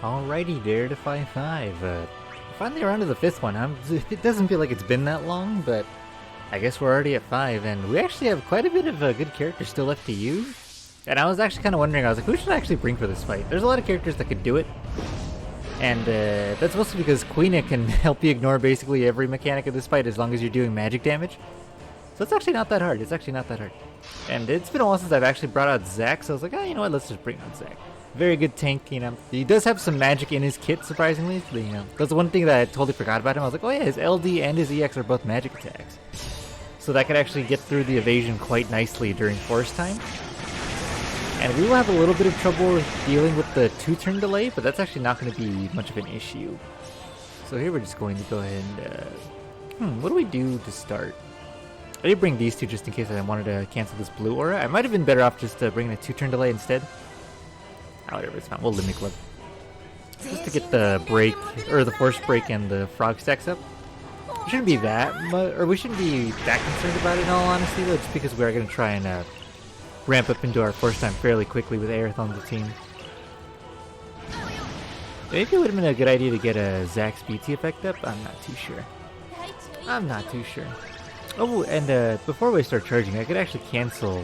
Alrighty there, Defy 5. Finally around to the 5th one. It doesn't feel like it's been that long, but I guess we're already at 5, and we actually have quite a bit of good characters still left to use. And I was actually kind of wondering, I was like, who should I actually bring for this fight? There's a lot of characters that could do it, and that's mostly because Quina can help you ignore basically every mechanic of this fight as long as you're doing magic damage. So it's actually not that hard. And it's been a while since I've actually brought out Zack, so I was like, oh, you know what, let's just bring out Zack. Very good tank, you know. He does have some magic in his kit, surprisingly. You know, that's one thing that I totally forgot about him. I was like, oh yeah, his LD and his EX are both magic attacks. So that could actually get through the evasion quite nicely during force time. And we will have a little bit of trouble dealing with the 2-turn delay, but that's actually not going to be much of an issue. So here we're just going to go ahead and... what do we do to start? I did bring these two just in case I wanted to cancel this blue aura. I might have been better off just bringing a 2-turn delay instead. Oh, whatever, it's fine. We'll Limit Club. Just to get the break, or the force break and the frog stacks up. We shouldn't be that much, or we shouldn't be that concerned about it in all honesty though, just because we are going to try and ramp up into our force time fairly quickly with Aerith on the team. Maybe it would have been a good idea to get a Zack's BT effect up. I'm not too sure. Oh, and before we start charging, I could actually cancel...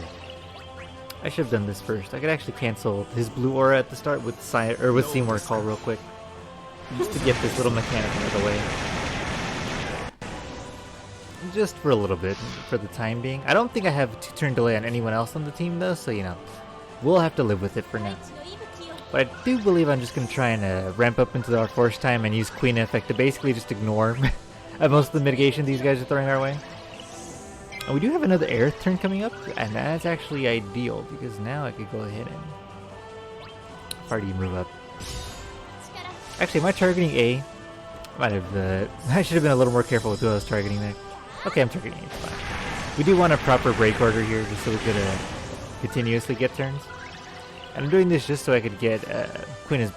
I should have done this first. I could actually cancel his blue aura at the start with Seymour Call real quick. Just to get this little mechanic out of the way. Just for a little bit, for the time being. I don't think I have a 2-turn delay on anyone else on the team though, so you know, we'll have to live with it for now. But I do believe I'm just going to try and ramp up into our force time and use Quina effect to basically just ignore most of the mitigation these guys are throwing our way. And we do have another Aerith turn coming up, and that's actually ideal, because now I could go ahead and... How far do you move up? Actually, am I targeting A? Might have, I should have been a little more careful with who I was targeting there. Okay, I'm targeting A, it's fine. We do want a proper break order here, just so we could continuously get turns. And I'm doing this just so I could get Quina's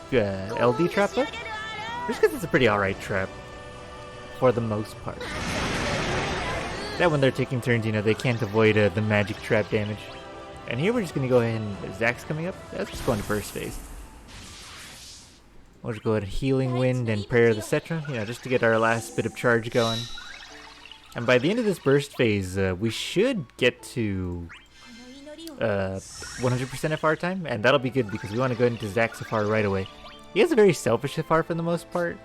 LD trap up. Just because it's a pretty alright trap, for the most part. That when they're taking turns, you know, they can't avoid the magic trap damage. And here we're just going to go ahead and... Zack's coming up. Let's just go into burst phase. We'll just go ahead and Healing Wind and Prayer of the Cetra, you know, just to get our last bit of charge going. And by the end of this burst phase, we should get to 100% FR time. And that'll be good because we want to go into Zack's FR right away. He has a very selfish FR for the most part.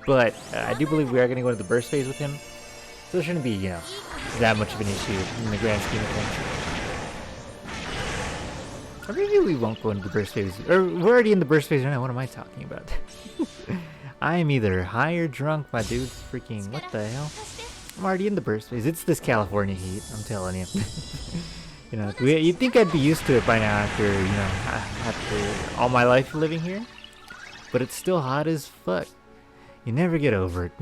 But I do believe we are going to go into the burst phase with him. So it shouldn't be, you know, that much of an issue in the grand scheme of things. Or maybe we won't go into the burst phase. Or we're already in the burst phase right now. What am I talking about? I am either high or drunk, my dude. Freaking, what the hell? I'm already in the burst phase. It's this California heat, I'm telling you. You know, you'd think I'd be used to it by now after, you know, after all my life living here. But it's still hot as fuck. You never get over it.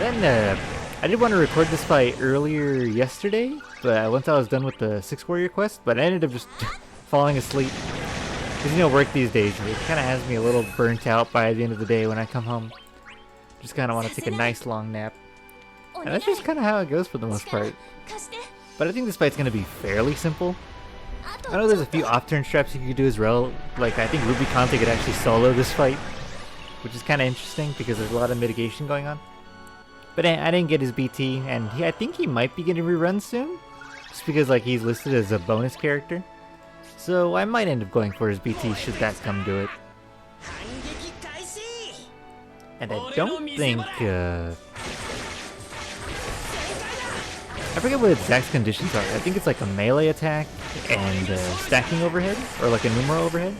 Then, I did want to record this fight earlier yesterday, but once I was done with the 6 Warrior quest, but I ended up just falling asleep. Because, you know, work these days, it kind of has me a little burnt out by the end of the day when I come home. Just kind of want to take a nice long nap. And that's just kind of how it goes for the most part. But I think this fight's going to be fairly simple. I know there's a few off-turn traps you could do as well. Like, I think Ruby Conte could actually solo this fight, which is kind of interesting because there's a lot of mitigation going on. But I didn't get his BT, and I think he might be getting reruns soon, just because like he's listed as a bonus character. So I might end up going for his BT should that come to it. And I don't think I forget what Zack's conditions are. I think it's like a melee attack and stacking overhead, or like a numero overhead.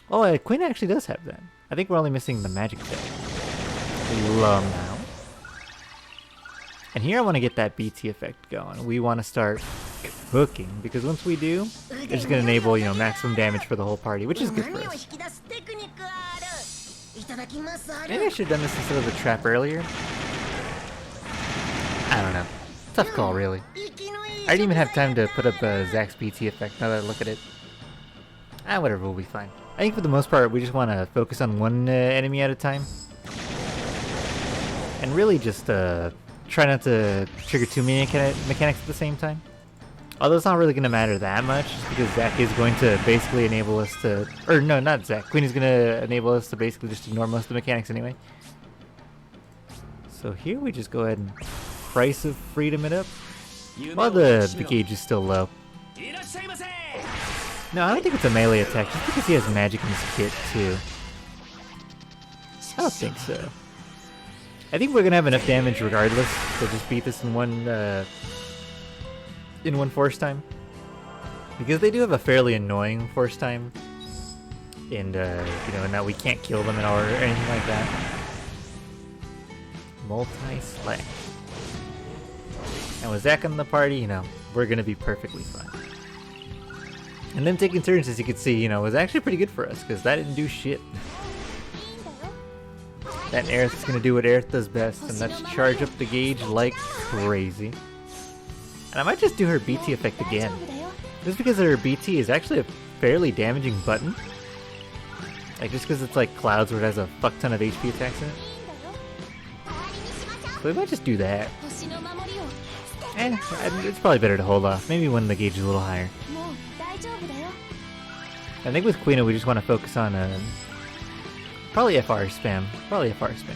Oh, Quinn actually does have that. I think we're only missing the magic attack. Lmao. And here I want to get that BT effect going. We want to start cooking, because once we do, it's just going to enable, you know, maximum damage for the whole party, which is good for us. Maybe I should have done this instead of the trap earlier. I don't know. Tough call, really. I didn't even have time to put up Zack's BT effect now that I look at it. Whatever, we'll be fine. I think for the most part, we just want to focus on one enemy at a time. And really just try not to trigger too many mechanics at the same time. Although it's not really going to matter that much, just because Zack is going to basically enable us to... Or no, not Zack. Queen is going to enable us to basically just ignore most of the mechanics anyway. So here we just go ahead and Price of Freedom it up. While the gauge is still low. No, I don't think it's a melee attack, just because he has magic in his kit too. I don't think so. I think we're going to have enough damage regardless to just beat this in one force time, because they do have a fairly annoying force time, and you know, now we can't kill them at all or anything like that. Multi-slash. And with Zack in the party, you know, we're gonna be perfectly fine. And them taking turns, as you can see, you know, was actually pretty good for us, because that didn't do shit. That Aerith is gonna do what Aerith does best, and that's charge up the gauge like crazy. And I might just do her BT effect again. Just because her BT is actually a fairly damaging button. Like, just because it's like clouds where it has a fuck ton of HP attacks in it. So we might just do that. And it's probably better to hold off. Maybe when the gauge is a little higher. I think with Quina we just want to focus on probably FR spam. Probably FR spam.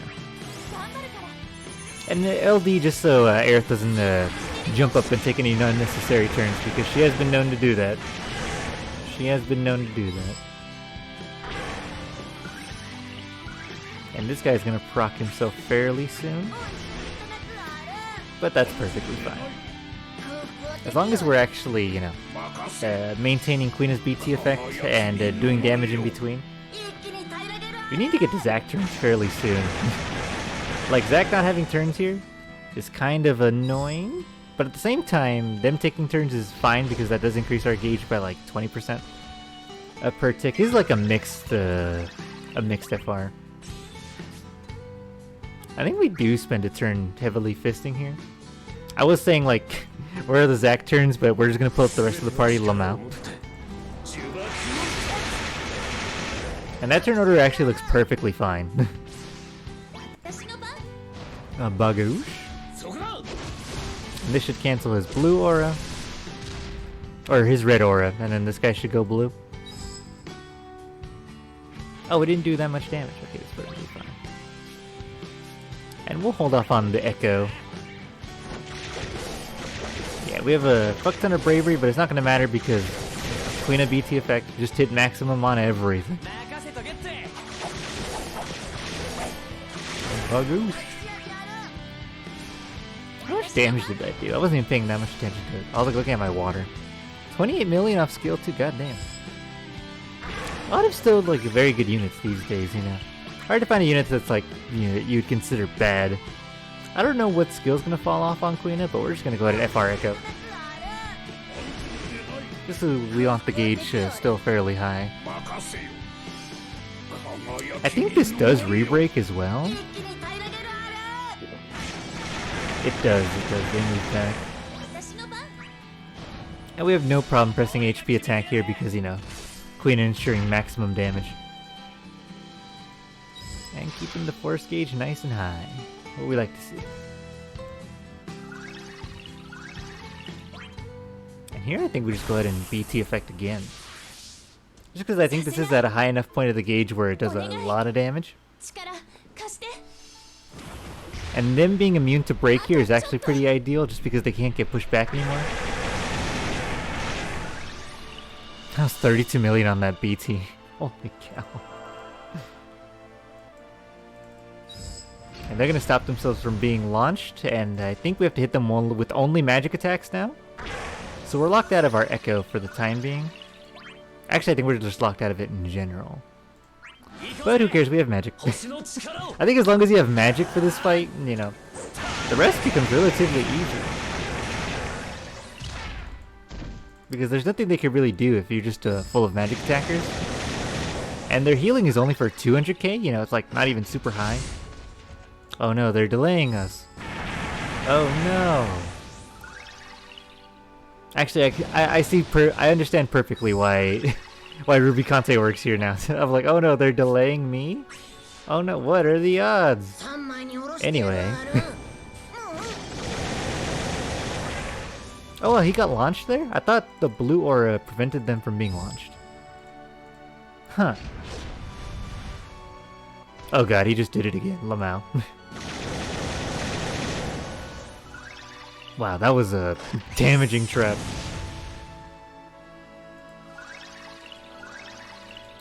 And LD just so Aerith doesn't jump up and take any unnecessary turns, because she has been known to do that. She has been known to do that. And this guy's gonna proc himself fairly soon. But that's perfectly fine. As long as we're actually, you know, maintaining Quina's BT effect and doing damage in between. We need to get to Zack turns fairly soon. Like, Zack not having turns here is kind of annoying. But at the same time, them taking turns is fine, because that does increase our gauge by like 20% per tick. This is like a mixed FR. I think we do spend a turn heavily fisting here. I was saying like, where are the Zack turns, but we're just gonna pull up the rest of the party lmao. And that turn order actually looks perfectly fine. A bagoosh. And this should cancel his blue aura. Or his red aura, and then this guy should go blue. Oh, we didn't do that much damage. Okay, that's perfectly fine. And we'll hold off on the echo. Yeah, we have a fuck ton of bravery, but it's not going to matter because Quina BT effect just hit maximum on everything. Bagoosh. How much damage did that do? I wasn't even paying that much attention to it. I was like looking at my water. 28 million off skill 2, goddamn. A lot of still like very good units these days, you know. Hard to find a unit that's like, you know, you'd consider bad. I don't know what skill's gonna fall off on Quina, but we're just gonna go ahead and FR Echo. Just so we want the gauge still fairly high. I think this does re-break as well. It does, they move back. And we have no problem pressing HP attack here because, you know, Quina ensuring maximum damage. And keeping the force gauge nice and high. What we like to see. And here I think we just go ahead and BT effect again. Just because I think this is at a high enough point of the gauge where it does a lot of damage. And them being immune to break here is actually pretty ideal just because they can't get pushed back anymore. That was 32 million on that BT. Holy cow. And they're going to stop themselves from being launched, and I think we have to hit them with only magic attacks now. So we're locked out of our Echo for the time being. Actually, I think we're just locked out of it in general. But who cares, we have magic. I think as long as you have magic for this fight, you know, the rest becomes relatively easy. Because there's nothing they can really do if you're just full of magic attackers. And their healing is only for 200k, you know, it's like not even super high. Oh no, they're delaying us. Oh no. Actually, I understand perfectly why why Ruby Conte works here now. I'm like, oh no, they're delaying me? Oh no, what are the odds? Anyway. Oh, well, he got launched there? I thought the blue aura prevented them from being launched. Huh. Oh god, he just did it again. Lmao. Wow, that was a damaging trap.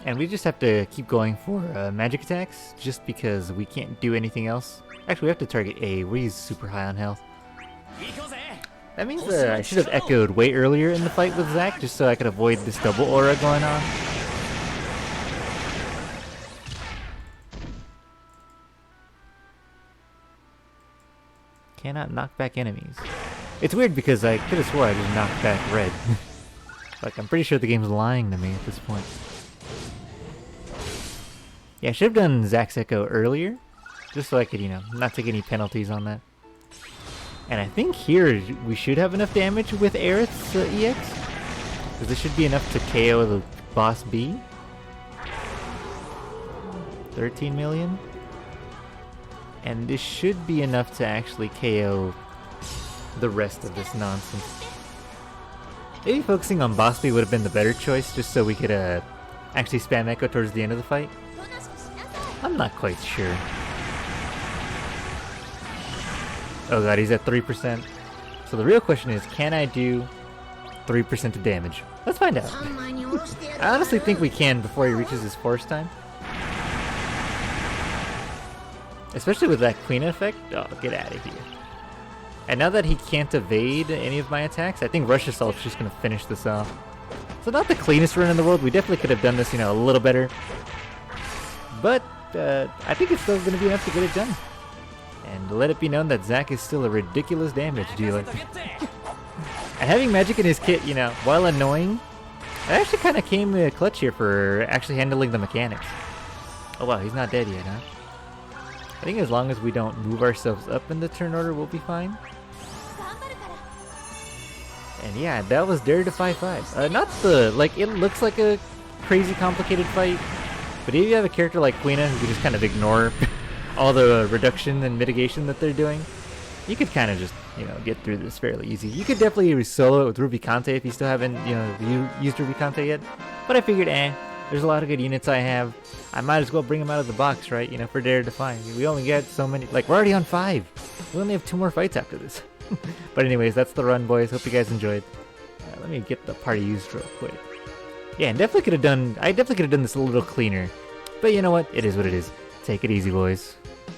And we just have to keep going for magic attacks, just because we can't do anything else. Actually, we have to target A, where he's super high on health. That means I should have echoed way earlier in the fight with Zack, just so I could avoid this double aura going on. Cannot knock back enemies. It's weird because I could have swore I just knocked back red. Like, I'm pretty sure the game's lying to me at this point. Yeah, I should have done Zack's Echo earlier, just so I could, you know, not take any penalties on that. And I think here we should have enough damage with Aerith's EX, because this should be enough to KO the boss B. 13 million. And this should be enough to actually KO the rest of this nonsense. Maybe focusing on boss B would have been the better choice, just so we could actually spam Echo towards the end of the fight. I'm not quite sure. Oh god, he's at 3%. So the real question is, can I do 3% of damage? Let's find out. I honestly think we can before he reaches his force time. Especially with that Quina effect. Oh, get out of here. And now that he can't evade any of my attacks, I think Rush Assault's just going to finish this off. So not the cleanest run in the world. We definitely could have done this, you know, a little better. But I think it's still going to be enough to get it done. And let it be known that Zack is still a ridiculous damage dealer. And having magic in his kit, you know, while annoying, it actually kind of came clutch here for actually handling the mechanics. Oh wow, he's not dead yet, huh? I think as long as we don't move ourselves up in the turn order, we'll be fine. And yeah, that was Dare Defy 5. Not the, like, it looks like a crazy complicated fight, but if you have a character like Quina who can just kind of ignore all the reduction and mitigation that they're doing, you could kind of just, you know, get through this fairly easy. You could definitely solo it with Ruby Kante if you still haven't, you know, used Ruby Kante yet. But I figured, there's a lot of good units I have. I might as well bring them out of the box, right? You know, for Dare Defy. We only get so many, like, we're already on 5. We only have 2 more fights after this. But anyways, that's the run, boys. Hope you guys enjoyed. Let me get the party used real quick. Yeah, and I definitely could have done this a little cleaner. But you know what? It is what it is. Take it easy, boys.